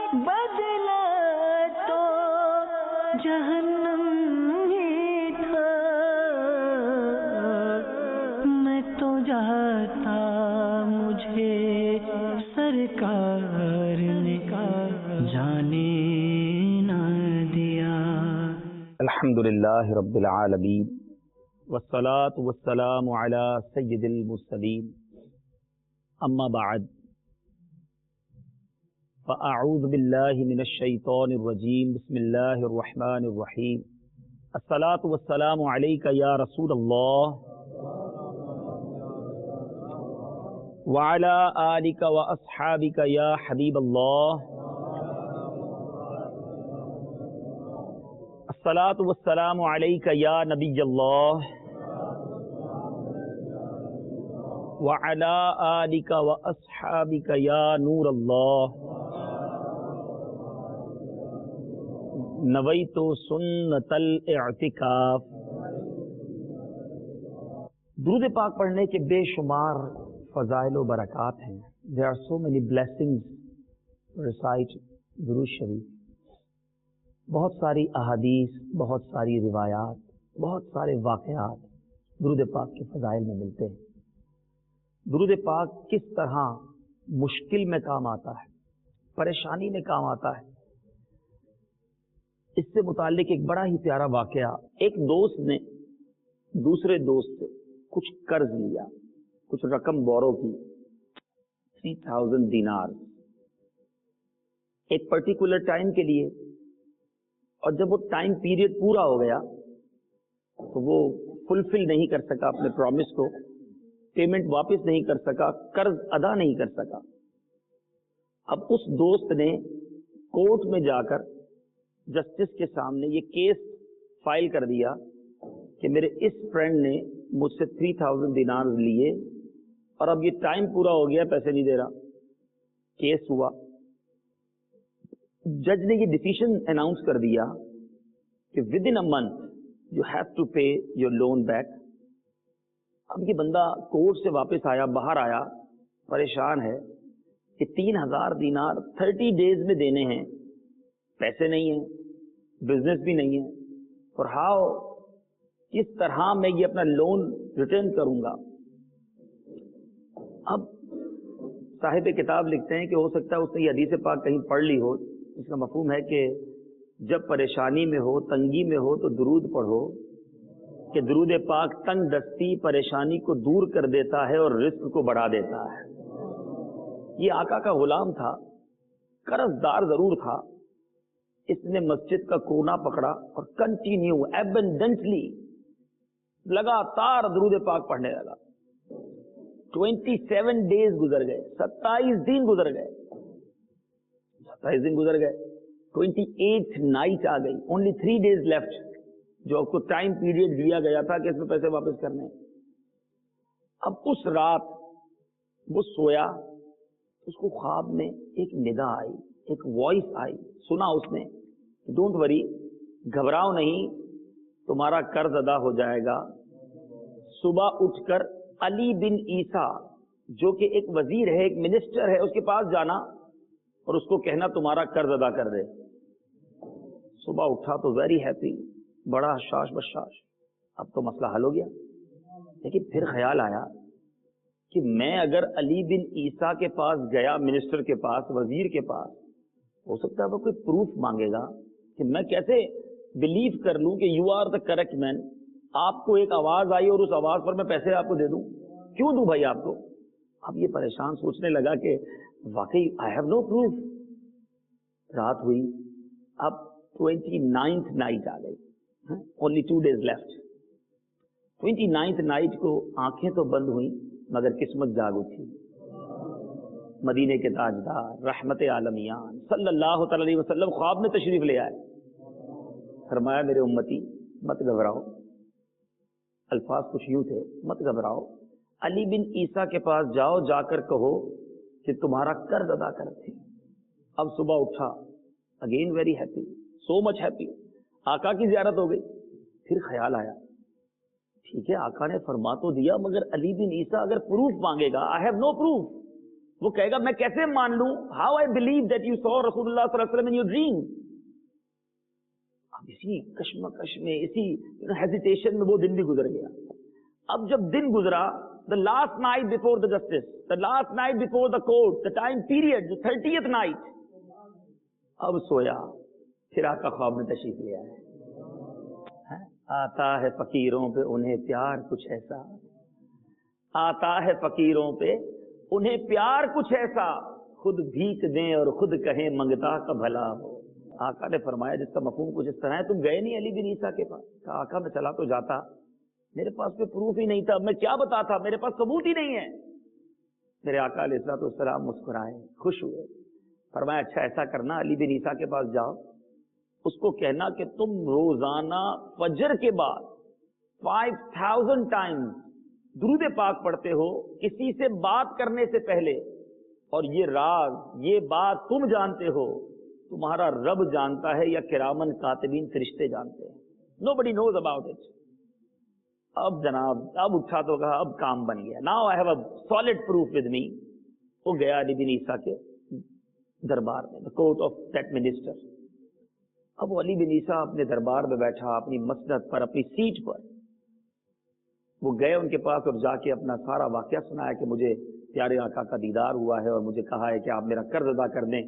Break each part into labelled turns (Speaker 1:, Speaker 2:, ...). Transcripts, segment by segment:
Speaker 1: بدلا تو جہنم ہی تھا، میں تو جاتا مجھے سرکار نے جانے نہ دیا۔
Speaker 2: الحمدللہ رب العالمین والصلاة والسلام علی سید المرسلین، اما بعد فاعوذ باللہ من الشیطان الرجیم، بسم اللہ الرحمن الرحیم۔ الصلاة والسلام علیک یا رسول اللہ وعلی آلک واصحابک یا حبیب اللہ۔ الصلاۃ والسلام علیک یا نبی اللہ وعلی آلک واصحابک یا نور اللہ۔ نویت سنت الاعتکاف۔ درود پاک پڑھنے کے بے شمار فضائل و برکات ہیں۔ There are so many blessings to recite درود شریف۔ بہت ساری احادیث، بہت ساری روایات، بہت سارے واقعات درود پاک کے فضائل میں ملتے ہیں۔ درود پاک کس طرح مشکل میں کام آتا ہے، پریشانی میں کام آتا ہے، اس سے متعلق ایک بڑا ہی پیارا واقعہ۔ ایک دوست نے دوسرے دوست سے کچھ قرض لیا، کچھ رقم بورو کی، 3000 دینار ایک پرٹیکولر ٹائم کے لیے، اور جب وہ ٹائم پیریڈ پورا ہو گیا تو وہ فلفل نہیں کر سکا اپنے پرومس کو، پیمنٹ واپس نہیں کر سکا، قرض ادا نہیں کر سکا۔ اب اس دوست نے کورٹ میں جا کر جسٹس کے سامنے یہ کیس فائل کر دیا کہ میرے اس فرینڈ نے مجھ سے 3000 دینار لیے اور اب یہ ٹائم پورا ہو گیا، پیسے نہیں دے رہا۔ کیس ہوا، جج نے یہ ڈیسیشن اناؤنس کر دیا کہ with in a month you have to pay your loan back. اب یہ بندہ کورٹ سے واپس آیا، باہر آیا، پریشان ہے کہ 3000 دینار 30 ڈیز میں دینے ہیں، پیسے نہیں ہیں، بزنس بھی نہیں ہے، اور ہاؤ کس طرح میں یہ اپنا لون ریٹرن کروں گا۔ اب صاحب کتاب لکھتے ہیں کہ ہو سکتا ہے اس نے یہ حدیث پاک کہیں پڑھ لی ہو، اس کا مفہوم ہے کہ جب پریشانی میں ہو، تنگی میں ہو تو درود پڑھو، کہ درود پاک تنگ دستی پریشانی کو دور کر دیتا ہے اور رزق کو بڑھا دیتا ہے۔ یہ آقا کا غلام تھا، قرض دار ضرور تھا، اس نے مسجد کا کونا پکڑا اور کنٹینیو ایبنڈنٹلی لگاتار درود پاک پڑھنے لگا۔ 27 ڈیز گزر گئے، 27 دن گزر گئے، 27 دن گزر گئے، 28 نائٹ آ گئی، اونلی 3 days لیفٹ، جو آپ کو ٹائم پیریڈ دیا گیا تھا کہ اس میں پیسے واپس کرنے ہیں۔ اب اس رات وہ سویا، اس کو خواب میں ایک ندا آئی، ایک وائس آئی، سنا اس نے، ڈونٹ وری، گھبراؤ نہیں، تمہارا قرض ادا ہو جائے گا۔ صبح اٹھ کر علی بن عیسیٰ جو کہ ایک وزیر ہے، ایک منسٹر ہے، اس کے پاس جانا اور اس کو کہنا تمہارا قرض ادا کر دے۔ صبح اٹھا تو ویری ہیپی، بڑا حشاش بشاش، اب تو مسئلہ حل ہو گیا۔ لیکن پھر خیال آیا کہ میں اگر علی بن عیسیٰ کے پاس گیا، منسٹر کے پاس، وزیر کے پاس، ہو سکتا ہے وہ کوئی پروف مانگے گا، کہ میں کیسے بلیو کر لوں کہ یو آر دا کریکٹ مین۔ آپ کو ایک آواز آئی اور اس آواز پر میں پیسے آپ کو دے دوں، کیوں دوں بھائی آپ کو؟ اب یہ پریشان سوچنے لگا کہ واقعی آئی ہیو نو پروف۔ رات ہوئی، اب 29th نائٹ آ گئی، only 2 days left. 29th night کو آنکھیں تو بند ہوئیں مگر قسمت جاگ اٹھی۔ مدینے کے تاجدار رحمت عالمیان صلی اللہ تعالی علیہ وسلم خواب میں تشریف لے آئے، فرمایا میرے امتی مت گھبراؤ، الفاظ کچھ یوں تھے، مت گھبراؤ، علی بن عیسیٰ کے پاس جاؤ، جا کر کہو کہ تمہارا قرض ادا کر دیں۔ اب صبح اٹھا، اگین ویری ہیپی، سو مچ ہیپی، آقا کی زیارت ہو گئی۔ پھر خیال آیا، ٹھیک ہے آقا نے فرما تو دیا، مگر علی بن عیسیٰ اگر پروف مانگے گا، آئی ہیو نو پروف، وہ کہے گا میں کیسے مان لوں, how I believe that you so رسول اللہ صلی اللہ علیہ وسلم ان یور ڈریم. اب اسی کشمکش میں, اسی ہیزیٹیشن میں وہ دن بھی گزر گیا. اب جب دن گزرا, the last night before the justice, the last night before the court, the time period, the 30th night, اب سویا, پھر آقا خواب میں تشریف لے آئے. آتا ہے فقیروں پہ انہیں پیار کچھ ایسا, آتا ہے فقیروں پہ انہیں پیار کچھ ایسا, خود بھیک دیں اور خود کہیں منگتا کا بھلا ہو. آقا نے فرمایا جس کا مفہوم کچھ اس طرح ہے, تم گئے نہیں علی بن عیسیٰ کے پاس؟ کہا آقا میں چلا تو جاتا, میرے پاس کوئی پروف ہی نہیں تھا, میں کیا بتاتا, میرے پاس ثبوت ہی نہیں ہے. میرے آقا علیہ الصلوۃ والسلام مسکرائے, خوش ہوئے. فرمایا اچھا ایسا کرنا, علی بن عیسیٰ کے پاس جاؤ, اس کو کہنا کہ تم روزانہ فجر کے بعد 5000 ٹائمز درود پاک پڑھتے ہو کسی سے بات کرنے سے پہلے, اور یہ راز, یہ بات تم جانتے ہو, تمہارا رب جانتا ہے یا کرامن کاتبین فرشتے جانتے ہیں. Nobody knows about it. اب جناب اب اٹھا تو کہا اب کام بن گیا. Now I have a solid proof with me. وہ گیا علی بن عیسیٰ کے دربار میں, the court of that minister. اب علی بن عیسیٰ اپنے دربار میں بیٹھا, اپنی مسند پر, اپنی سیٹ پر. وہ گئے ان کے پاس اور جا کے اپنا سارا واقعہ سنایا کہ مجھے پیارے آقا کا دیدار ہوا ہے اور مجھے کہا ہے کہ آپ میرا قرض ادا کر دیں,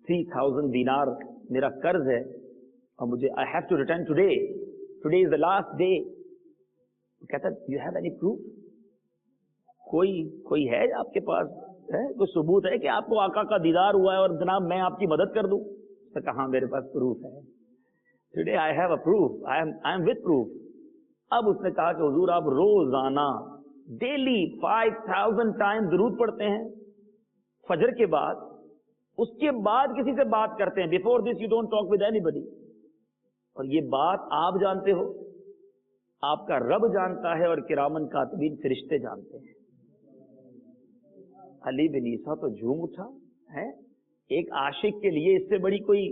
Speaker 2: 3000 دینار میرا قرض ہے اور مجھے I have to return today. Today is the last day. کہتا ہے you have any proof? کوئی ہے آپ کے پاس, ہے کوئی ثبوت ہے کہ آپ کو آقا کا دیدار ہوا ہے اور جناب میں آپ کی مدد کر دوں؟ تو کہا میرے پاس پروف ہے. Today I have a proof. I am with proof. اب اس نے کہا کہ حضور آپ روزانہ ڈیلی 5000 ٹائم درود پڑھتے ہیں فجر کے بعد, اس کے بعد کسی سے بات کرتے ہیں. Before this you don't talk with anybody. اور یہ بات آپ جانتے ہو, آپ کا رب جانتا ہے اور کرامن کاتبین فرشتے جانتے ہیں. علی بن عیسیٰ تو جھوم اٹھا ہے. ایک عاشق کے لیے اس سے بڑی کوئی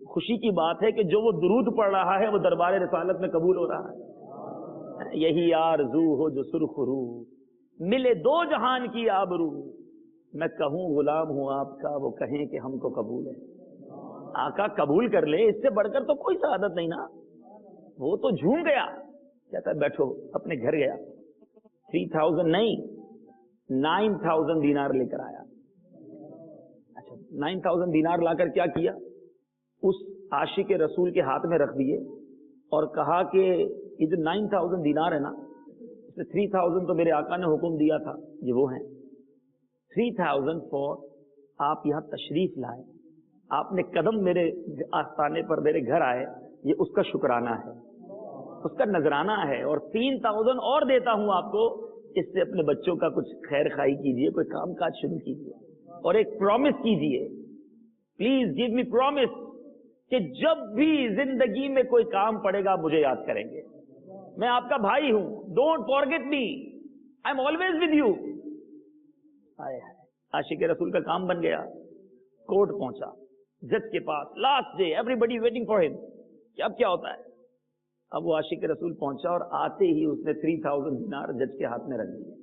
Speaker 2: خوشی کی بات ہے کہ جو وہ درود پڑھ رہا ہے وہ دربار رسالت میں قبول ہو رہا ہے. یہی آرزو ہو جو سرخ روح, ملے دو جہان کی آبرو, میں کہوں غلام ہوں آپ کا, وہ کہیں کہ ہم کو قبول ہے. آقا قبول کر لے, اس سے بڑھ کر تو کوئی سعادت نہیں نا. وہ تو جھوم گیا, کہتا ہے بیٹھو. اپنے گھر گیا, 3000 نہیں 9000 دینار لے کر آیا. اچھا 9000 دینار لا کر کیا کیا, اس عاشق رسول کے ہاتھ میں رکھ دیے اور کہا کہ یہ جو 9000 دینار ہے نا, اس میں 3000 تو میرے آقا نے حکم دیا تھا, یہ وہ ہیں. 3000 فور آپ یہاں تشریف لائے, آپ نے قدم میرے آستانے پر میرے گھر آئے, یہ اس کا شکرانہ ہے, اس کا نذرانہ ہے. اور 3000 اور دیتا ہوں آپ کو, اس سے اپنے بچوں کا کچھ خیر خائی کیجئے, کوئی کام کاج شروع کیجئے, اور ایک پرومس کیجئے, پلیز گیو می پرومس کہ جب بھی زندگی میں کوئی کام پڑے گا مجھے یاد کریں گے. میں آپ کا بھائی ہوں, don't forget me, I am always with you. عاشق رسول کا کام بن گیا. کورٹ پہنچا, جج کے پاس, last day, everybody waiting for ہم کہ اب کیا ہوتا ہے. اب وہ عاشق رسول پہنچا اور آتے ہی اس نے 3000 دینار جج کے ہاتھ میں رکھ دیے.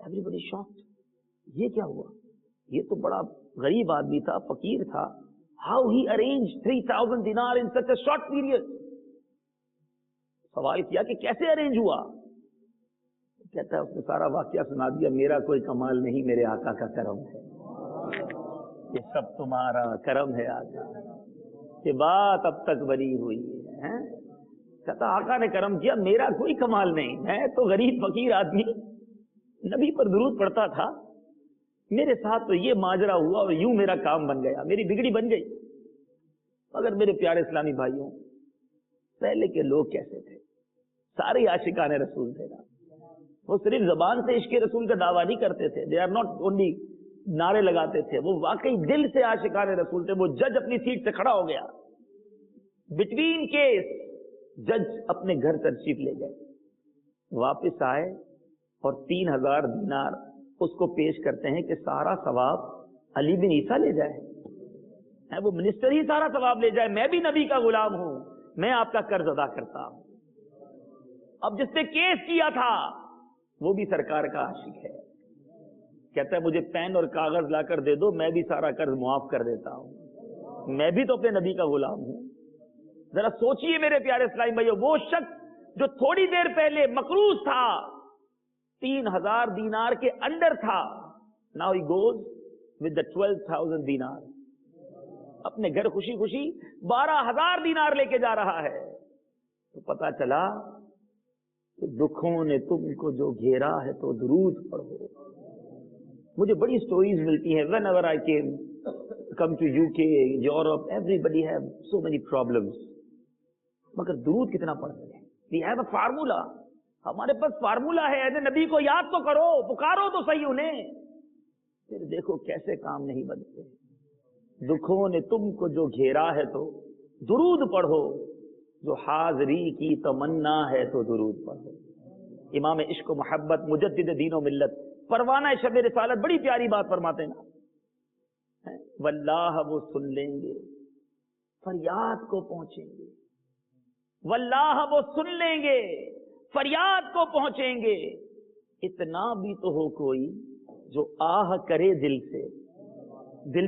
Speaker 2: ایوری بڈی شاکڈ, یہ کیا ہوا, یہ تو بڑا غریب آدمی تھا, فقیر تھا. ہاؤ ہی ارینج 3000 دینار ان سچ اے شارٹ پیریڈ. سوال کیا کہ کیسے ارینج ہوا. کہتا ہے اس نے سارا واقعہ سنا دیا, میرا کوئی کمال نہیں, میرے آقا کا کرم ہے, یہ سب تمہارا کرم ہے آقا, یہ بات اب تک بنی ہوئی ہے. کہتا آقا نے کرم کیا, میرا کوئی کمال نہیں, میں تو غریب فقیر آدمی, نبی پر درود پڑھتا تھا, میرے ساتھ تو یہ ماجرا ہوا اور یوں میرا کام بن گیا, میری بگڑی بن گئی. مگر میرے پیارے اسلامی بھائیوں, پہلے کے لوگ کیسے تھے؟ سارے عاشقان رسول تھے نا. وہ صرف زبان سے عشق رسول کا دعویٰ نہیں کرتے تھے, دے آر ناٹ اونلی نعرے لگاتے تھے, وہ واقعی دل سے عاشقان رسول تھے. وہ جج اپنی سیٹ سے کھڑا ہو گیا, بٹوین کیس جج اپنے گھر تشریف لے گئے, واپس آئے اور 3000 دینار اس کو پیش کرتے ہیں کہ سارا ثواب علی بن عیسیٰ لے جائے. وہ منسٹر ہی سارا ثواب لے جائے, میں بھی نبی کا غلام ہوں, میں آپ کا قرض ادا کرتا ہوں. اب جس نے کیس کیا تھا وہ بھی سرکار کا عاشق ہے. کہتا ہے مجھے پین اور کاغذ لا کر دے دو، میں بھی سارا قرض معاف کر دیتا ہوں، میں بھی تو اپنے نبی کا غلام ہوں۔ ذرا سوچئے میرے پیارے اسلامی بھائیو، وہ شخص جو تھوڑی دیر پہلے مقروض تھا، 3000 دینار کے اندر تھا، now he goes with the 12,000 دینار، اپنے گھر خوشی خوشی 12,000 دینار لے کے جا رہا ہے۔ تو پتا چلا کہ دکھوں نے تم کو جو گھیرا ہے تو درود پڑھو۔ مجھے بڑی سٹوریز ملتی ہیں، whenever I come to UK, Europe, everybody have so many problems، مگر درود کتنا پڑھتے ہیں؟ we have a formula، ہمارے پاس فارمولا ہے، ایسے نبی کو یاد تو کرو، پکارو تو صحیح انہیں، پھر دیکھو کیسے کام نہیں بنتے۔ دکھوں نے تم کو جو گھیرا ہے تو درود پڑھو، جو حاضری کی تمنا ہے تو درود پڑھو۔ امام عشق و محبت مجدد دین و ملت پروانہ شب رسالت بڑی پیاری بات فرماتے ہیں نا، واللہ وہ سن لیں گے، فریاد کو پہنچیں گے، واللہ وہ سن لیں گے، فریاد کو پہنچیں گے، اتنا بھی تو ہو کوئی جو آہ کرے دل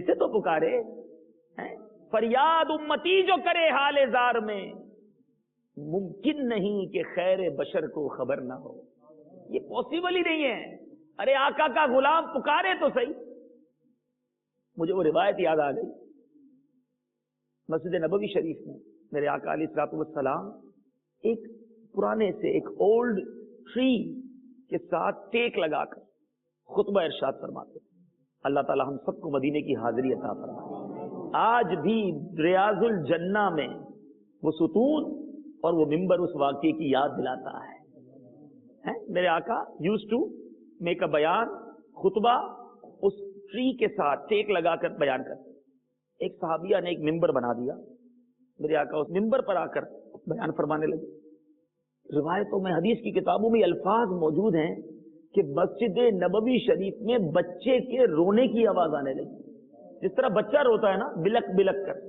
Speaker 2: سے تو پکارے، فریاد امتی جو کرے حال زار میں، ممکن نہیں کہ خیر بشر کو خبر نہ ہو، یہ پاسبل ہی نہیں ہے۔ ارے آقا کا غلام پکارے تو صحیح۔ مجھے وہ روایت یاد آ گئی، مسجد نبوی شریف میں میرے آقا علیہ الصلوۃ والسلام ایک پرانے سے ایک اولڈ ٹری کے ساتھ ٹیک لگا کر خطبہ ارشاد فرماتے ہیں۔ اللہ تعالی ہم سب کو مدینے کی حاضری عطا فرمائے۔ آج بھی ریاض الجنہ میں وہ ستون اور وہ ممبر اس واقعے کی یاد دلاتا ہے۔ میرے آقا یوز ٹو میک اے بیان، خطبہ اس ٹری کے ساتھ ٹیک لگا کر بیان کرتے۔ ایک صحابیہ نے ایک ممبر بنا دیا، میرے آقا اس ممبر پر آ کر بیان فرمانے لگے۔ روایتوں میں، حدیث کی کتابوں میں الفاظ موجود ہیں کہ مسجد نبوی شریف میں بچے کے رونے کی آواز آنے لگی، جس طرح بچہ روتا ہے نا، بلک بلک کر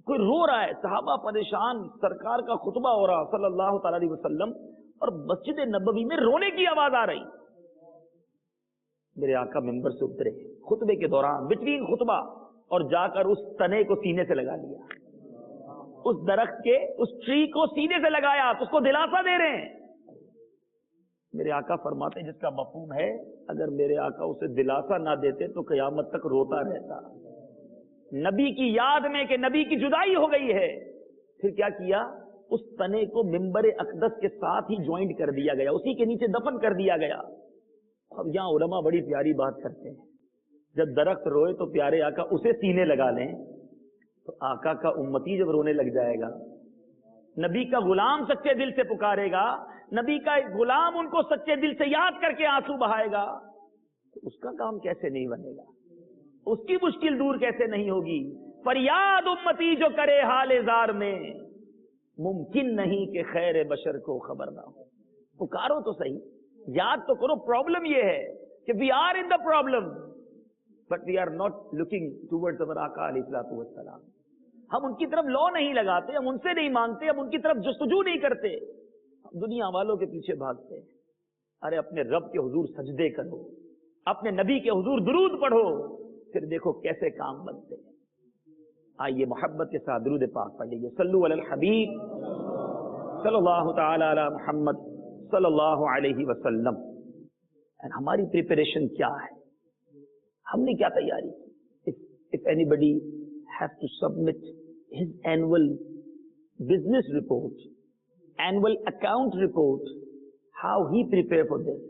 Speaker 2: کوئی رو رہا ہے۔ صحابہ پریشان، سرکار کا خطبہ ہو رہا صلی اللہ تعالی علیہ وسلم، اور مسجد نبوی میں رونے کی آواز آ رہی۔ میرے آقا ممبر سے اترے خطبے کے دوران، بٹوین خطبہ، اور جا کر اس تنے کو سینے سے لگا لیا، اس درخت کے اس ٹری کو سینے سے لگایا، تو اس کو دلاسا دے رہے ہیں۔ میرے آقا فرماتے ہیں جس کا مفہوم ہے، اگر میرے آقا اسے دلاسا نہ دیتے تو قیامت تک روتا رہتا، نبی کی یاد میں کہ نبی کی جدائی ہو گئی ہے۔ پھر کیا کیا؟ اس تنے کو ممبر اقدس کے ساتھ ہی جوائنٹ کر دیا گیا، اسی کے نیچے دفن کر دیا گیا۔ اب یہاں علماء بڑی پیاری بات کرتے ہیں، جب درخت روئے تو پیارے آقا اسے سینے لگا لیں، تو آقا کا امتی جب رونے لگ جائے گا، نبی کا غلام سچے دل سے پکارے گا، نبی کا غلام ان کو سچے دل سے یاد کر کے آنسو بہائے گا، تو اس کا کام کیسے نہیں بنے گا، اس کی مشکل دور کیسے نہیں ہوگی۔ فریاد امتی جو کرے حال زار میں، ممکن نہیں کہ خیر بشر کو خبر نہ ہو۔ پکارو تو صحیح، یاد تو کرو۔ پرابلم یہ ہے کہ we are in the problem but we are not looking towards our آقا علیہ الصلوۃ والسلام۔ ہم ان کی طرف لو نہیں لگاتے، ہم ان سے نہیں مانگتے، ہم ان کی طرف جستجو نہیں کرتے، ہم دنیا والوں کے پیچھے بھاگتے ہیں۔ ارے اپنے رب کے حضور سجدے کرو، اپنے نبی کے حضور درود پڑھو، پھر دیکھو کیسے کام بنتے ہیں۔ آئیے محبت کے ساتھ درود پاک پڑھ لیجیے، صلو علی الحبیب صلی اللہ تعالی علی محمد صلی اللہ علیہ وسلم۔ ہماری پریپریشن کیا ہے؟ ہم نے کیا تیاری کی؟ if anybody has to submit his annual business report, annual account report, how he prepare for this؟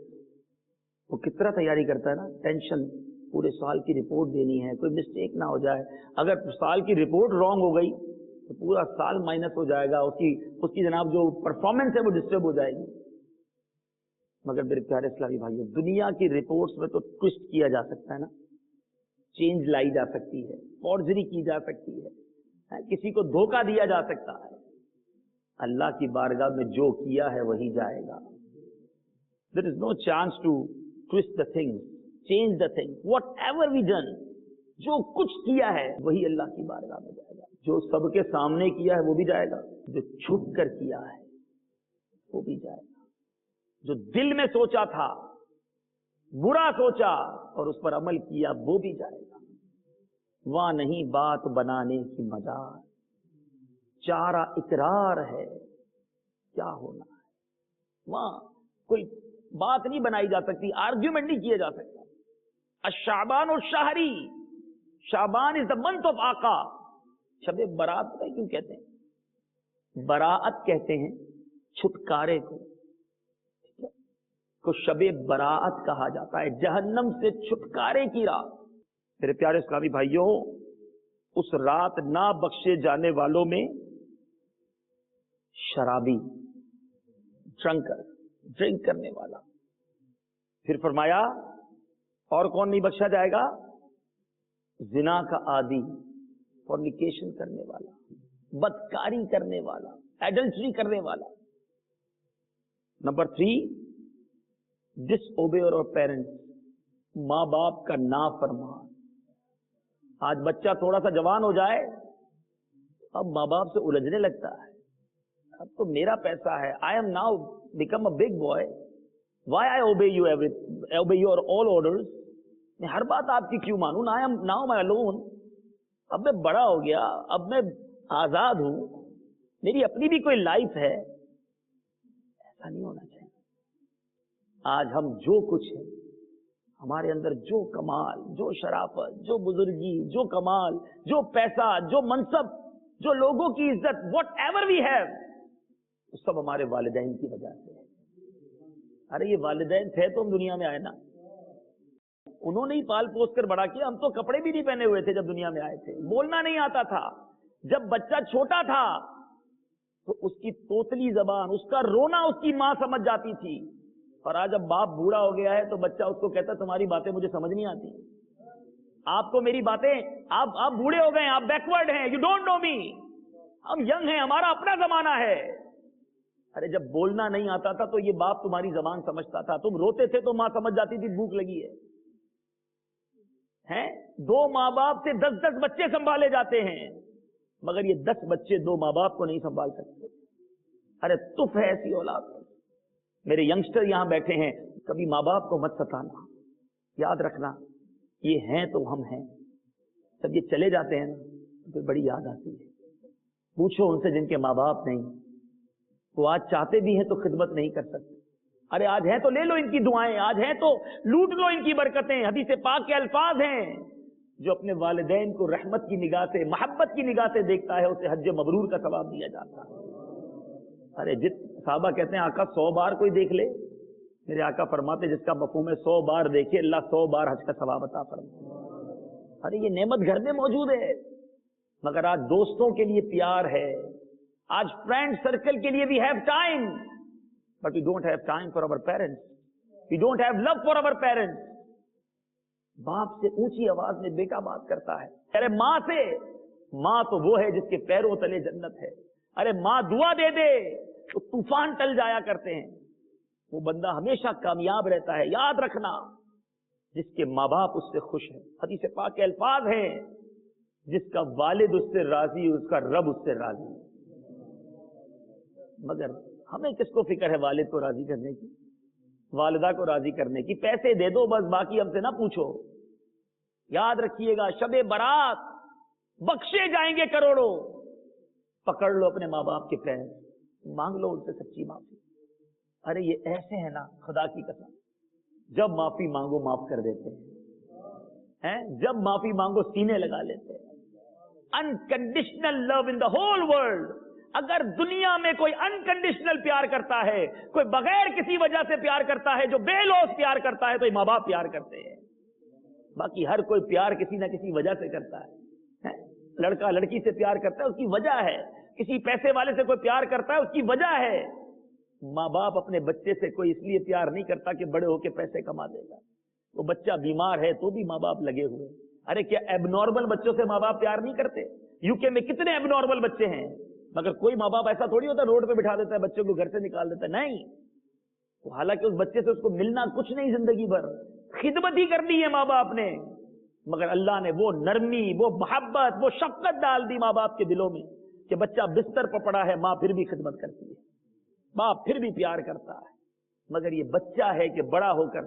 Speaker 2: وہ کس طرح تیاری کرتا ہے نا، ٹینشن، پورے سال کی رپورٹ دینی ہے، کوئی مسٹیک نہ ہو جائے، اگر سال کی رپورٹ رانگ ہو گئی تو پورا سال مائنس ہو جائے گا، اس کی جناب جو پرفارمنس ہے وہ ڈسٹرب ہو جائے گی۔ مگر میرے پیارے اسلامی بھائیوں، دنیا کی رپورٹس میں تو ٹوسٹ کیا جا سکتا ہے نا، چینج لائی جا سکتی ہے، فورجری کی جا سکتی ہے، کسی کو دھوکہ دیا جا سکتا ہے۔ اللہ کی بارگاہ میں جو کیا ہے وہی جائے گا۔ There is no chance to twist the things, change the things. Whatever we done, جو کچھ کیا ہے وہی اللہ کی بارگاہ میں جائے گا۔ جو سب کے سامنے کیا ہے وہ بھی جائے گا، جو چھپ کر کیا ہے وہ بھی جائے گا، جو دل میں سوچا تھا برا سوچا اور اس پر عمل کیا وہ بھی جائے گا. وہاں نہیں بات بنانے کی مجال, چارہ اقرار ہے کیا ہونا ہے. وہاں کوئی بات نہیں بنائی جا سکتی, آرگیومنٹ نہیں کیا جا سکتا. الشعبان الشہری, شعبان از دا منتھ آف آقا. شب برات پتہ کیوں کہتے ہیں؟ براعت کہتے ہیں چھٹکارے کو شب براعت کہا جاتا ہے, جہنم سے چھٹکارے کی رات. میرے پیارے اسلامی بھائیوں, اس رات نہ بخشے جانے والوں میں شرابی, ڈرنک کرنے والا. پھر فرمایا اور کون نہیں بخشا جائے گا؟ زنا کا عادی, فورنیکیشن کرنے والا, بدکاری کرنے والا, ایڈلٹری کرنے والا. نمبر 3, ڈس اوبے اور پیرنٹس, ماں باپ کا نافرمان. آج بچہ تھوڑا سا جوان ہو جائے اب ماں باپ سے الجھنے لگتا ہے, اب تو میرا پیسہ ہے, I am now become a big boy, why I obey you obey your all orders. میں ہر بات آپ کی کیوں مانوں؟ I am now my alone. اب میں بڑا ہو گیا, اب میں آزاد ہوں, میری اپنی بھی کوئی لائف ہے. ایسا نہیں ہونا چاہیے. آج ہم جو کچھ ہیں, ہمارے اندر جو کمال, جو شرافت, جو بزرگی, جو کمال, جو پیسہ, جو منصب, جو لوگوں کی عزت, واٹ ایور وی ہیو, وہ سب ہمارے والدین کی وجہ سے ہے. ارے یہ والدین تھے تو ہم دنیا میں آئے نا, انہوں نے ہی پال پوس کر بڑا کیا. ہم تو کپڑے بھی نہیں پہنے ہوئے تھے جب دنیا میں آئے تھے, بولنا نہیں آتا تھا. جب بچہ چھوٹا تھا تو اس کی توتلی زبان, اس کا رونا اس کی ماں سمجھ جاتی تھی. اور آج جب باپ بوڑھا ہو گیا ہے تو بچہ اس کو کہتا تمہاری باتیں مجھے سمجھ نہیں آتی, آپ کو میری باتیں, آپ بوڑھے ہو گئے, آپ بیکورڈ ہیں, یو ڈونٹ نو می, ہم ینگ ہیں, ہمارا اپنا زمانہ ہے. ارے جب بولنا نہیں آتا تھا تو یہ باپ تمہاری زبان سمجھتا تھا, تم روتے تھے تو ماں سمجھ جاتی تھی بھوک لگی ہے. 2 ماں باپ سے 10 بچے سنبھالے جاتے ہیں, مگر یہ 10 بچے 2 ماں باپ کو نہیں سنبھال سکتے. ارے تف ہے ایسی اولاد. میرے ینگسٹر یہاں بیٹھے ہیں, کبھی ماں باپ کو مت ستانا, یاد رکھنا یہ ہیں تو ہم ہیں. جب یہ چلے جاتے ہیں نا تو بڑی یاد آتی ہے. پوچھو ان سے جن کے ماں باپ نہیں, وہ آج چاہتے بھی ہیں تو خدمت نہیں کر سکتے. ارے آج ہیں تو لے لو ان کی دعائیں, آج ہیں تو لوٹ لو ان کی برکتیں. حدیث پاک کے الفاظ ہیں, جو اپنے والدین کو رحمت کی نگاہ سے, محبت کی نگاہ سے دیکھتا ہے اسے حج مبرور کا ثواب دیا جاتا ہے. ارے صحابہ کہتے ہیں آقا 100 بار کوئی دیکھ لے, میرے آقا فرماتے جس کا مفہوم ہے 100 بار دیکھے اللہ 100 بار حج کا ثواب عطا فرمائے. ارے یہ نعمت گھر میں موجود ہے, مگر آج دوستوں کے لیے پیار ہے, آج فرینڈ سرکل کے لیے we have time, but we don't have time for our parents, we don't have love for our parents. باپ سے اونچی آواز میں بیٹا بات کرتا ہے, ارے ماں سے, ماں تو وہ ہے جس کے پیروں تلے جنت ہے. ارے ماں دعا دے دے تو طوفان ٹل جایا کرتے ہیں. وہ بندہ ہمیشہ کامیاب رہتا ہے. یاد رکھنا جس کے ماں باپ اس سے خوش ہیں, حدیث پاک کے الفاظ ہیں, جس کا والد اس سے راضی اس کا رب اس سے راضی. مگر ہمیں کس کو فکر ہے والد کو راضی کرنے کی, والدہ کو راضی کرنے کی؟ پیسے دے دو بس, باقی ہم سے نہ پوچھو. یاد رکھیے گا شب برات بخشے جائیں گے کروڑوں. پکڑ لو اپنے ماں باپ کے پیر, مانگ لو ان سے سچی معافی. ارے یہ ایسے ہیں نا خدا کی قسم, جب معافی مانگو معاف کر دیتے ہیں, جب معافی مانگو سینے لگا لیتے ہیں. Unconditional love in the whole world. اگر دنیا میں کوئی انکنڈیشنل پیار کرتا ہے, کوئی بغیر کسی وجہ سے پیار کرتا ہے, جو بے لوث پیار کرتا ہے, تو یہ ماں باپ پیار کرتے ہیں. باقی ہر کوئی پیار کسی نہ کسی وجہ سے کرتا ہے. لڑکا لڑکی سے پیار کرتا ہے اس کی وجہ ہے, کسی پیسے والے سے کوئی پیار کرتا ہے اس کی وجہ ہے. ماں باپ اپنے بچے سے کوئی اس لیے پیار نہیں کرتا کہ بڑے ہو کے پیسے کما دے گا. وہ بچہ بیمار ہے تو بھی ماں باپ لگے ہوئے. ارے کیا ایب نارمل بچوں سے ماں باپ پیار نہیں کرتے؟ یو کے میں کتنے ایب نارمل بچے ہیں, مگر کوئی ماں باپ ایسا تھوڑی ہوتا ہے روڈ پہ بٹھا دیتا ہے بچوں کو, گھر سے نکال دیتا ہے. نہیں, حالانکہ اس بچے سے اس کو ملنا کچھ نہیں, زندگی بھر خدمت ہی کرنی ہے ماں باپ نے, مگر اللہ نے وہ نرمی, وہ محبت, وہ شفقت ڈال دی ماں باپ کے دلوں میں کہ بچہ بستر پر پڑا ہے, ماں پھر بھی خدمت کرتی ہے, باپ پھر بھی پیار کرتا ہے. مگر یہ بچہ ہے کہ بڑا ہو کر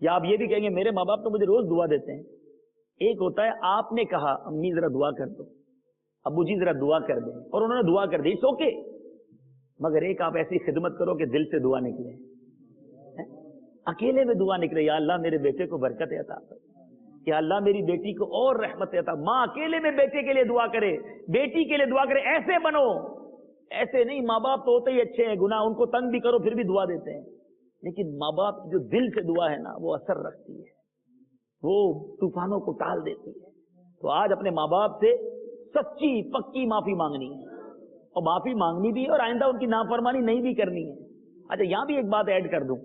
Speaker 2: یا آپ یہ بھی کہیں گے میرے ماں باپ تو مجھے روز دعا دیتے ہیں. ایک ہوتا ہے آپ نے کہا امی ذرا دعا کر دو, ابو جی ذرا دعا کر دیں, اور انہوں نے دعا کر دی, اٹس اوکے. مگر ایک آپ ایسی خدمت کرو کہ دل سے دعا نکلے, اکیلے میں دعا نکلے, یا اللہ میرے بیٹے کو برکت عطا کر, یا اللہ میری بیٹی کو اور رحمت عطا. ماں اکیلے میں بیٹے کے لیے دعا کرے, بیٹی کے لیے دعا کرے, ایسے بنو. ایسے نہیں, ماں باپ تو ہوتے ہی اچھے ہیں, گناہ ان کو تنگ بھی کرو پھر بھی دعا دیتے ہیں, لیکن ماں باپ جو دل سے دعا ہے نا وہ اثر رکھتی ہے, وہ طوفانوں کو ٹال دیتی ہے. تو آج اپنے ماں باپ سے سچی پکی معافی مانگنی ہے, اور معافی مانگنی بھی ہے, اور آئندہ ان کی نافرمانی نہیں بھی کرنی ہے. اچھا یہاں بھی ایک بات ایڈ کر دوں,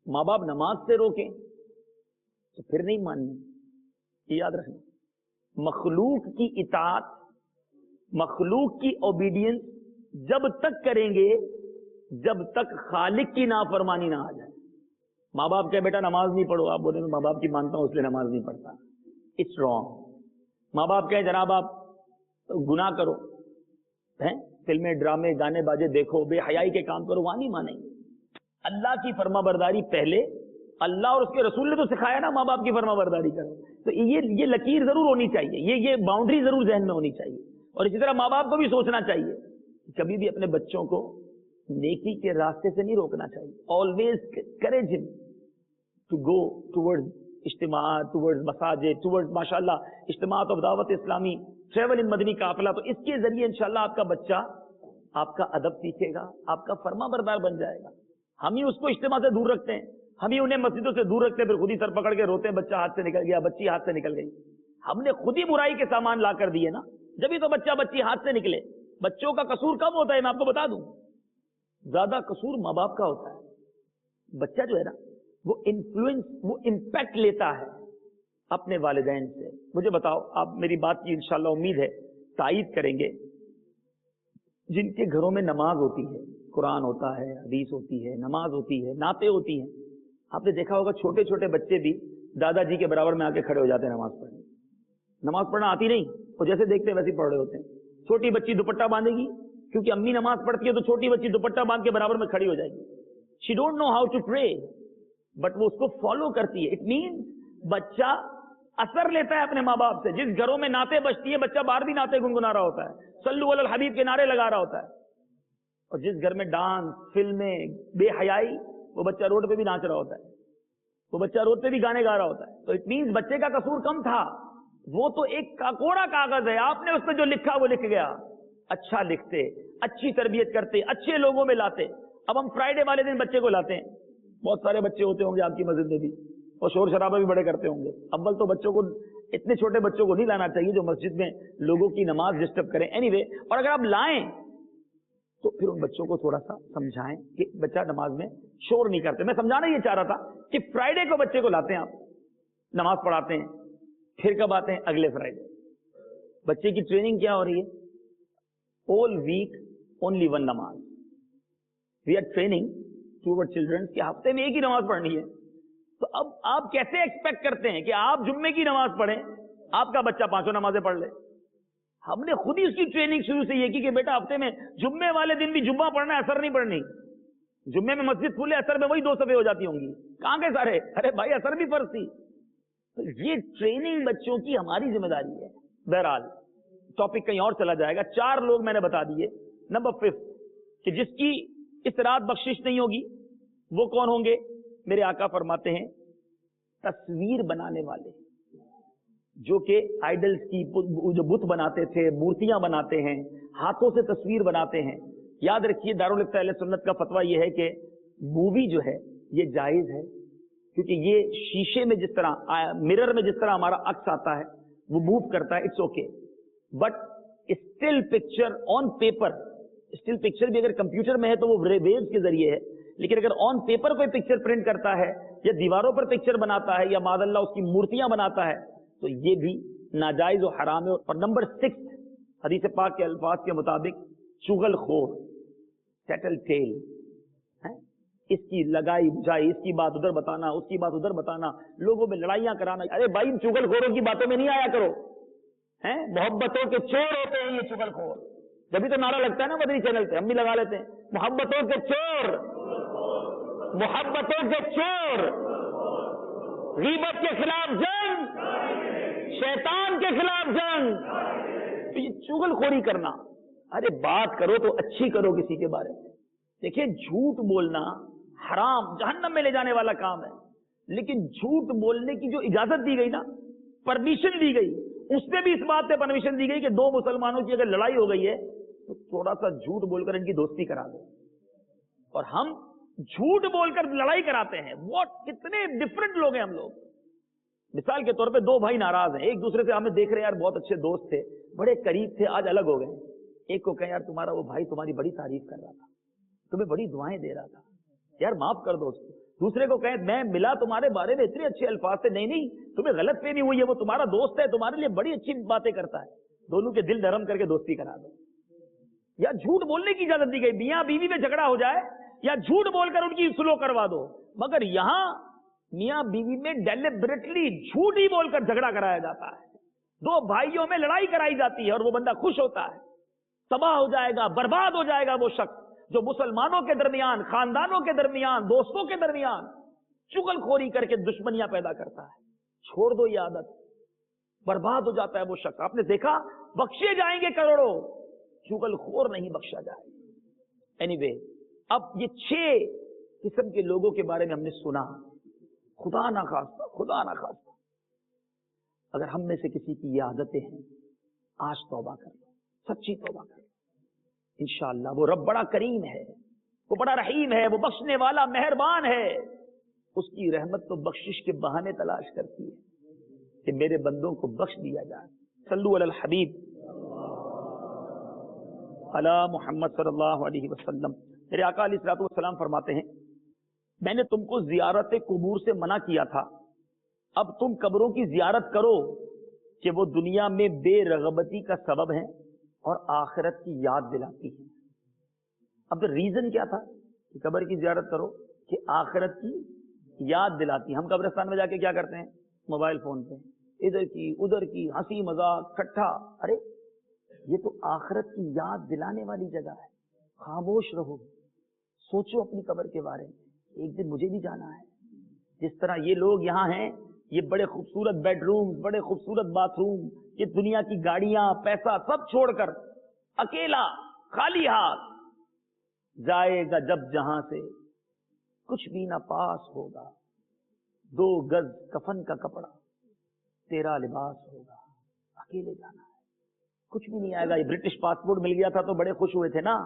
Speaker 2: ماں باپ نماز سے روکیں تو پھر نہیں ماننی, یہ یاد رکھنا. مخلوق کی اطاعت, مخلوق کی اوبیڈینس جب تک کریں گے جب تک خالق کی نافرمانی نہ آ جائے. ماں باپ کہ بیٹا نماز نہیں پڑھو, آپ بولے میں ماں باپ کی مانتا ہوں اس لیے نماز نہیں پڑھتا, اٹس رانگ. ماں باپ کہیں جناب آپ گناہ کرو, فلمیں ڈرامے گانے باجے دیکھو, بے حیائی کے کام کرو, وہاں نہیں مانیں گے. اللہ کی فرما برداری پہلے, اللہ اور اس کے رسول نے تو سکھایا نا ماں باپ کی فرما برداری کرو, تو یہ لکیر ضرور ہونی چاہیے, یہ باؤنڈری ضرور ذہن میں ہونی چاہیے. اور اسی طرح ماں باپ کو بھی سوچنا چاہیے کہ کبھی بھی اپنے بچوں کو نیکی کے راستے سے نہیں روکنا چاہیے. آلویز کریج ہم ٹو گو ٹوورڈ اجتماعات, ٹوورڈ مساجد, ٹوورڈ ماشاءاللہ اجتماعات آف دعوت اسلامی, ٹریول ان مدنی قافلہ. تو اس کے ذریعے انشاءاللہ آپ کا بچہ آپ کا ادب سیکھے گا, آپ کا فرما بردار بن جائے گا. ہم ہی اس کو اجتماع سے دور رکھتے ہیں, ہم ہی انہیں مسجدوں سے دور رکھتے ہیں, پھر خود ہی سر پکڑ کے روتے ہیں بچہ ہاتھ سے نکل گیا, بچی ہاتھ سے نکل گئی. ہم نے خود ہی برائی کے سامان لا کر دیے نا, جبھی تو بچہ بچی ہاتھ سے نکلے. بچوں کا قصور کم ہوتا ہے, میں آپ کو بتا دوں, زیادہ قصور ماں باپ کا ہوتا ہے. بچہ جو ہے نا وہ انفلوئنس, وہ امپیکٹ لیتا ہے اپنے والدین سے. مجھے بتاؤ, آپ میری بات کی انشاءاللہ امید ہے تائید کریں گے, جن کے گھروں میں نماز ہوتی ہے, قرآن ہوتا ہے, حدیث ہوتی ہے, نماز ہوتی ہے, نعتیں ہوتی ہیں, آپ نے دیکھا ہوگا چھوٹے چھوٹے بچے بھی دادا جی کے برابر میں آ کے کھڑے ہو جاتے ہیں نماز پڑھنے. نماز پڑھنا آتی نہیں, وہ جیسے دیکھتے ہیں ویسے پڑھ رہے ہوتے ہیں. چھوٹی بچی دوپٹہ باندھے گی, کیونکہ امی نماز پڑھتی ہے تو چھوٹی بچی دوپٹہ باندھ کے برابر میں کھڑی ہو جائے گی. She don't know how to pray, but وہ اس کو فالو کرتی ہے. اٹ مینس بچہ اثر لیتا ہے اپنے ماں باپ سے. جس گھروں میں نعتیں بجتی ہیں بچہ باہر بھی نعتیں گنگنا رہا ہوتا ہے, صلو علی الحبیب کے نعرے لگا رہا ہوتا ہے. اور جس گھر میں ڈانس, فلمیں, بے حیائی, وہ بچہ روڈ پہ بھی ناچ رہا ہوتا ہے, وہ بچہ روڈ پہ بھی گانے گا رہا ہوتا ہے. تو اٹ مینس بچے کا قصور کم تھا, وہ تو ایک کوڑا کاغذ ہے, آپ نے اس پہ جو لکھا وہ لکھ گیا. اچھا لکھتے, اچھی تربیت کرتے, اچھے لوگوں میں لاتے. اب ہم فرائیڈے والے دن بچے کو لاتے ہیں, بہت سارے بچے ہوتے ہوں گے آپ کی مسجد میں بھی, اور شور شرابہ بھی بڑے کرتے ہوں گے. اول تو بچوں کو, اتنے چھوٹے بچوں کو نہیں لانا چاہیے جو مسجد میں لوگوں کی نماز ڈسٹرب کریں. اینی وے, اور اگر آپ لائیں تو پھر ان بچوں کو تھوڑا سا سمجھائیں کہ بچہ نماز میں شور نہیں کرتے. میں سمجھانا یہ چاہ رہا تھا کہ فرائیڈے کو بچے کو لاتے ہیں, آپ نماز پڑھاتے ہیں, پھر کب آتے ہیں؟ اگلے فرائیڈے. بچے کی ٹریننگ کیا ہو رہی ہے؟ all week only one نماز. we are training to our children کہ ہفتے میں ایک ہی نماز پڑھنی ہے. تو اب آپ کیسے ایکسپیکٹ کرتے ہیں کہ آپ جمعے کی نماز پڑھیں, آپ کا بچہ 5 نمازیں پڑھ لے؟ ہم نے خود ہی اس کی ٹریننگ شروع سے یہ کی کہ بیٹا ہفتے میں جمعے والے دن بھی جمعہ پڑھنا ہے, اثر نہیں پڑھنی. جمعے میں مسجد کھلے, اثر میں وہی 2 صفحے ہو جاتی ہوں گی, کہاں کے سارے؟ ارے بھائی اثر بھی فرض تھی. تو یہ ٹریننگ بچوں کی ہماری ذمہ داری ہے. بہرحال ٹاپک کہیں اور چلا جائے گا. 4 لوگ میں نے بتا دیے. نمبر 5 کہ جس کی اس رات بخشش نہیں ہوگی وہ کون ہوں گے؟ میرے آقا فرماتے ہیں تصویر بنانے والے, جو کہ آئیڈلز کی, جو بت بناتے تھے, مورتیاں بناتے ہیں, ہاتھوں سے تصویر بناتے ہیں. یاد رکھیے دارالفتہ اہل سنت کا فتویٰ یہ ہے کہ مووی جو ہے یہ جائز ہے, کیونکہ یہ شیشے میں جس طرح, مرر میں جس طرح ہمارا عکس آتا ہے وہ موو کرتا ہے, it's okay. But still picture on paper, still picture بھی اگر کمپیوٹر میں ہے تو وہ ویوز کے ذریعے ہے, لیکن اگر آن پیپر کوئی پکچر پرنٹ کرتا ہے یا دیواروں پر پکچر بناتا ہے یا معاذ اللہ اس کی مورتیاں بناتا ہے تو یہ بھی ناجائز و حرام ہے. اور نمبر 6 حدیث پاک کے الفاظ کے مطابق چغل خور, سیٹل ٹیل, اس کی لگائی بجائی, اس کی بات ادھر بتانا, اس کی بات ادھر بتانا, لوگوں میں لڑائیاں کرانا. ارے بھائی چغل خوروں کی باتوں میں نہیں آیا کرو, محبتوں کے چور ہوتے ہیں یہ چغل خور. جبھی تو نعرہ لگتا ہے نا مدنی چینل پہ, ہم بھی لگا لیتے ہیں, محبتوں کے چور, محبتوں کے چور. غیبت کے خلاف جنگ، شیطان کے خلاف جنگ. تو یہ چغل خوری کرنا، ارے بات کرو تو اچھی کرو کسی کے بارے میں. دیکھیں جھوٹ بولنا حرام، جہنم میں لے جانے والا کام ہے، لیکن جھوٹ بولنے کی جو اجازت دی گئی نا، پرمیشن دی گئی، اس میں بھی اس بات سے پرمیشن دی گئی کہ دو مسلمانوں کی اگر لڑائی ہو گئی ہے تو تھوڑا سا جھوٹ بول کر ان کی دوستی کرا دو. اور ہم جھوٹ بول کر لڑائی کراتے ہیں. کتنے ڈفرنٹ لوگ ہیں ہم لوگ. مثال کے طور پہ دو بھائی ناراض ہیں ایک دوسرے سے، ہمیں دیکھ رہے یار بہت اچھے دوست تھے، بڑے قریب تھے، آج الگ ہو گئے. ایک کو کہیں یار تمہارا وہ بھائی تمہاری بڑی تعریف کر رہا تھا، تمہیں بڑی دعائیں دے رہا تھا، یار معاف کر دو اس کو. دوسرے کو کہیں میں ملا تمہارے بارے میں اتنے اچھے الفاظ سے، نہیں نہیں تمہیں غلط فہمی ہوئی ہے، وہ تمہارا دوست ہے، تمہارے لیے بڑی اچھی باتیں کرتا ہے. دونوں کے دل نرم کر کے دوستی کرا دو. یا جھوٹ بولنے کی اجازت دی گئی، میاں بیوی میں جھگڑا ہو جائے یا جھوٹ بول کر ان کی سلو کروا دو. مگر یہاں میاں بیوی میں ڈیلیبریٹلی جھوٹ ہی بول کر جھگڑا کرایا جاتا ہے. دو بھائیوں میں لڑائی کرائی جاتی ہے اور وہ بندہ خوش ہوتا ہے. تباہ ہو جائے گا، برباد ہو جائے گا وہ شخص جو مسلمانوں کے درمیان، خاندانوں کے درمیان، دوستوں کے درمیان چغل خوری کر کے دشمنیاں پیدا کرتا ہے. چھوڑ دو یہ عادت، برباد ہو جاتا ہے وہ شخص. آپ نے دیکھا بخشے جائیں گے کروڑوں، چغل خور نہیں بخشا جائے گا. اینی اب یہ 6 قسم کے لوگوں کے بارے میں ہم نے سنا. خدا نہ خواستہ اگر ہم میں سے کسی کی یہ عادتیں ہیں، آج توبہ کر لو، سچی توبہ کر لو. انشاءاللہ وہ رب بڑا کریم ہے، وہ بڑا رحیم ہے، وہ بخشنے والا مہربان ہے. اس کی رحمت تو بخشش کے بہانے تلاش کرتی ہے کہ میرے بندوں کو بخش دیا جائے. صلو علی الحبیب علی محمد صلی اللہ علیہ وسلم. میرے آقا علیہ الصلوۃ والسلام فرماتے ہیں میں نے تم کو زیارت قبور سے منع کیا تھا، اب تم قبروں کی زیارت کرو کہ وہ دنیا میں بے رغبتی کا سبب ہیں اور آخرت کی یاد دلاتی ہیں. اب ریزن کیا تھا کہ قبر کی زیارت کرو؟ کہ آخرت کی یاد دلاتی. ہم قبرستان میں جا کے کیا کرتے ہیں؟ موبائل فون پہ ادھر کی ادھر کی ہنسی مذاق ٹھٹھا. ارے یہ تو آخرت کی یاد دلانے والی جگہ ہے. خاموش رہو، سوچو اپنی قبر کے بارے میں، ایک دن مجھے بھی جانا ہے. جس طرح یہ لوگ یہاں ہیں، یہ بڑے خوبصورت بیڈ روم، بڑے خوبصورت باتھ روم، یہ دنیا کی گاڑیاں، پیسہ سب چھوڑ کر اکیلا خالی ہاتھ جائے گا جب جہاں سے کچھ بھی نہ پاس ہوگا. 2 گز کفن کا کپڑا تیرا لباس ہوگا. اکیلے جانا ہے، کچھ بھی نہیں آئے گا. یہ برٹش پاسپورٹ مل گیا تھا تو بڑے خوش ہوئے تھے نا،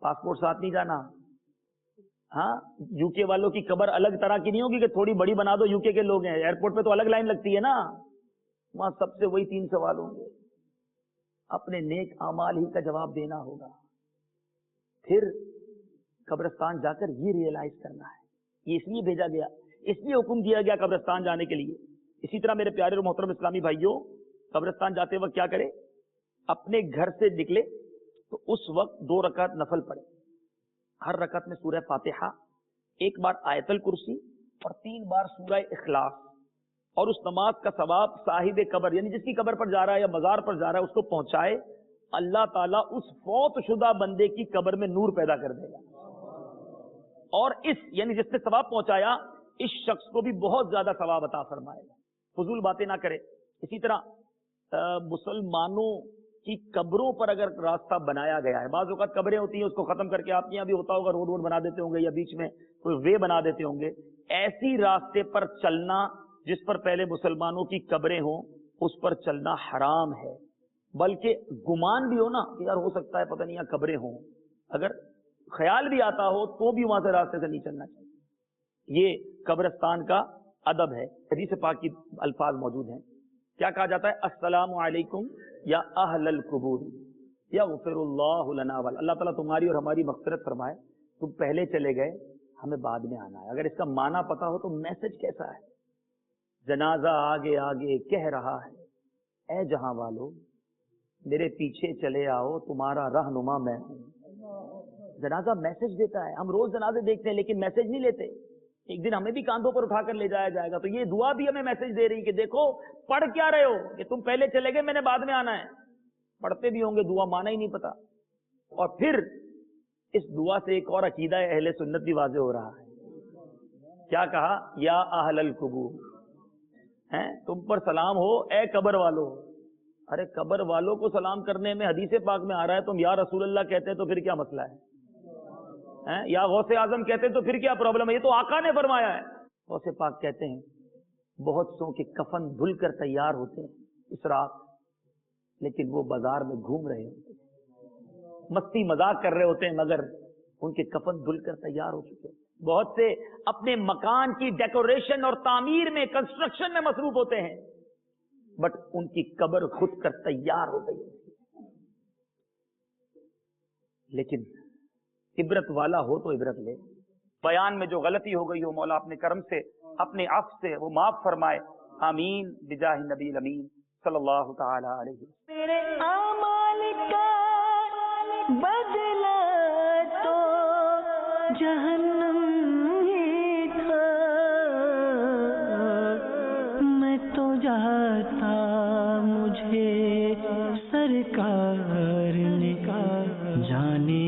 Speaker 2: پاسپورٹ ساتھ نہیں جانا. ہاں یو کے والوں کی قبر الگ طرح کی نہیں ہوگی کہ تھوڑی بڑی بنا دو. یو کے لوگ ہیں، ایئرپورٹ پہ تو الگ لائن لگتی ہے نا. وہاں سب سے وہی 3 سوال ہوں گے، اپنے نیک اعمال ہی کا جواب دینا ہوگا. پھر قبرستان جا کر یہ ریئلائز کرنا ہے. یہ اس لیے بھیجا گیا، اس لیے حکم دیا گیا قبرستان جانے کے لیے. اسی طرح میرے پیارے اور محترم اسلامی بھائیوں، قبرستان جاتے وقت کیا کرے؟ اپنے گھر سے نکلے تو اس وقت 2 رکعت نفل پڑھے. ہر رکعت میں سورہ فاتحہ، 1 بار آیت الکرسی اور 3 بار سورہ اخلاص. اور اس نماز کا ثواب صاحب قبر، یعنی جس کی قبر پر جا رہا ہے یا مزار پر جا رہا ہے، اس کو پہنچائے. اللہ تعالیٰ اس فوت شدہ بندے کی قبر میں نور پیدا کر دے گا. اور یعنی جس نے ثواب پہنچایا، اس شخص کو بھی بہت زیادہ ثواب عطا فرمائے گا. فضول باتیں نہ کرے. اسی طرح مسلمانوں کی قبروں پر اگر راستہ بنایا گیا ہے، بعض اوقات قبریں ہوتی ہیں اس کو ختم کر کے، آپ کے یہاں بھی ہوتا ہوگا، روڈ بنا دیتے ہوں گے یا بیچ میں کوئی وے بنا دیتے ہوں گے. ایسی راستے پر چلنا جس پر پہلے مسلمانوں کی قبریں ہوں، اس پر چلنا حرام ہے. بلکہ گمان بھی ہو نا کہ یار ہو سکتا ہے پتہ نہیں یہاں قبریں ہوں، اگر خیال بھی آتا ہو تو بھی وہاں سے راستے سے نہیں چلنا چاہیے. یہ قبرستان کا ادب ہے. حدیث پاک کی الفاظ موجود ہیں. کیا کہا جاتا ہے؟ السلام علیکم یا اہل القبور یغفر اللہ لنا ول. اللہ تعالیٰ تمہاری اور ہماری مغفرت فرمائے. تم پہلے چلے گئے، ہمیں بعد میں آنا ہے. اگر اس کا معنی پتا ہو تو میسج کیسا ہے؟ جنازہ آگے آگے کہہ رہا ہے، اے جہاں والو میرے پیچھے چلے آؤ، تمہارا رہنما میں ہوں. جنازہ میسج دیتا ہے. ہم روز جنازے دیکھتے ہیں لیکن میسج نہیں لیتے. ایک دن ہمیں بھی کاندھوں پر اٹھا کر لے جایا جائے گا. تو یہ دعا بھی ہمیں میسج دے رہی کہ دیکھو پڑھ کیا رہے ہو کہ تم پہلے چلے گئے، میں نے بعد میں آنا ہے. پڑھتے بھی ہوں گے، دعا مانا ہی نہیں پتا. اور پھر اس دعا سے ایک اور عقیدہ اہل سنت بھی واضح ہو رہا ہے. کیا کہا؟ یا اہل القبور، ہیں تم پر سلام ہو اے قبر والو۔ ارے قبر والوں کو سلام کرنے میں حدیث پاک میں آ رہا ہے، تم یا رسول اللہ کہتے ہیں تو پھر کیا مسئلہ ہے؟ یا غوث اعظم کہتے ہیں تو پھر کیا پرابلم ہے؟ یہ تو آقا نے فرمایا ہے۔ غوث پاک کہتے ہیں بہت سو کے کفن دھل کر تیار ہوتے ہیں اس رات، لیکن وہ بازار میں گھوم رہے ہوتے ہیں، مستی مذاق کر رہے ہوتے ہیں، مگر ان کے کفن دھل کر تیار ہو چکے ہیں۔ بہت سے اپنے مکان کی ڈیکوریشن اور تعمیر میں، کنسٹرکشن میں مصروف ہوتے ہیں، بٹ ان کی قبر خود کر تیار ہو گئی۔ لیکن عبرت والا ہو تو عبرت لے۔ بیان میں جو غلطی ہو گئی ہو مولا اپنے کرم سے، اپنے عفو سے وہ معاف فرمائے، آمین بجاہ نبی الامین صلی اللہ تعالی علیہ وسلم۔
Speaker 1: میرے اعمال کا بدلہ تو جہنم ہی تھا، میں تو جاتا مجھے سرکار نے جانے